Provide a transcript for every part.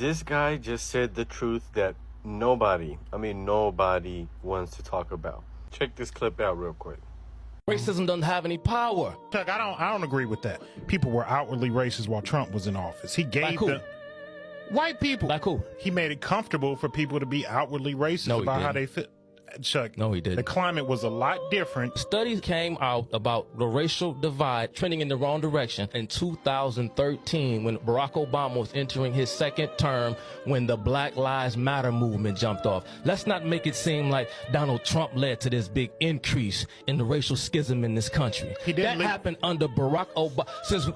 This guy just said the truth that nobody wants to talk about. Check this clip out real quick. Racism doesn't have any power. Chuck, I don't agree with that. People were outwardly racist while Trump was in office. He gave the white people. Like who? He made it comfortable for people to be outwardly racist about how they fit. Chuck, no, he didn't. The climate was a lot different. Studies came out about the racial divide trending in the wrong direction in 2013 when Barack Obama was entering his second term, when the Black Lives Matter movement jumped off. Let's not make it seem like Donald Trump led to this big increase in the racial schism in this country. That happened under Barack Obama. Since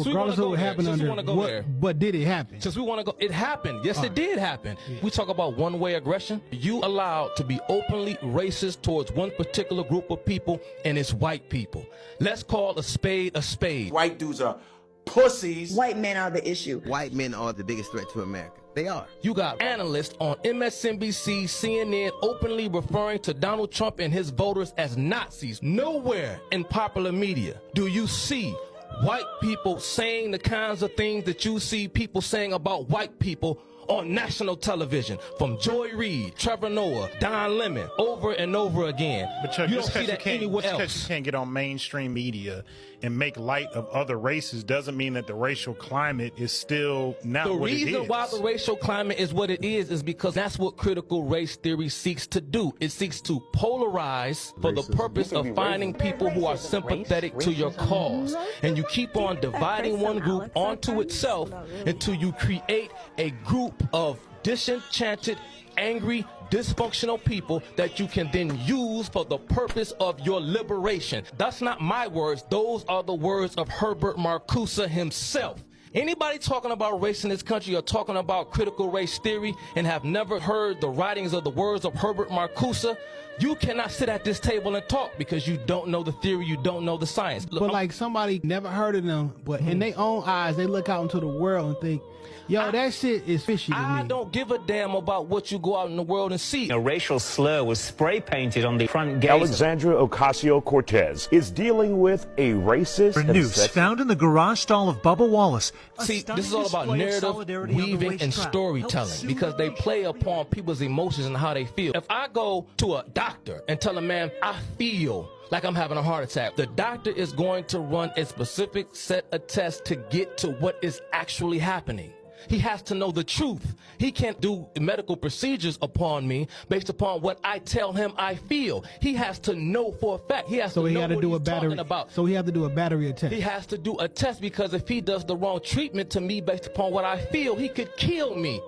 we want to go there, but did it happen? Since we want to go, it happened. Yes, it did happen. Yeah. We talk about one-way aggression. You allowed to be openly racist towards one particular group of people, and it's white people. Let's call a spade a spade. White dudes are pussies. White men are the issue. White men are the biggest threat to America. They are. You got analysts on MSNBC, CNN openly referring to Donald Trump and his voters as Nazis. Nowhere in popular media do you see white people saying the kinds of things that you see people saying about white people on national television, from Joy Reid, Trevor Noah, Don Lemon, over and over again. But Chuck, you don't see that anywhere else. You can't get on mainstream media and make light of other races doesn't mean that the racial climate is still not what it is. The reason why the racial climate is what it is because that's what critical race theory seeks to do. It seeks to polarize for the purpose of finding people who are sympathetic to your cause. And you keep on dividing one group onto itself until you create a group of disenchanted, angry, dysfunctional people that you can then use for the purpose of your liberation. That's not my words. Those are the words of Herbert Marcuse himself. Anybody talking about race in this country or talking about critical race theory and have never heard the writings or the words of Herbert Marcuse, you cannot sit at this table and talk because you don't know the theory, you don't know the science. Look, but like somebody never heard of them, but in their own eyes, they look out into the world and think, yo, that shit is fishy to me. I don't give a damn about what you go out in the world and see. A racial slur was spray painted on the front gate. Alexandria Ocasio-Cortez is dealing with a racist noose found in the garage stall of Bubba Wallace. See, this is all about narrative weaving and storytelling because they play upon people's emotions and how they feel. If I go to a doctor and tell a man, I feel like I'm having a heart attack, the doctor is going to run a specific set of tests to get to what is actually happening. He has to know the truth. He can't do medical procedures upon me based upon what I tell him I feel. He has to know for a fact. He has to know what he's talking about. So he has to do a battery test. He has to do a test because if he does the wrong treatment to me based upon what I feel, he could kill me.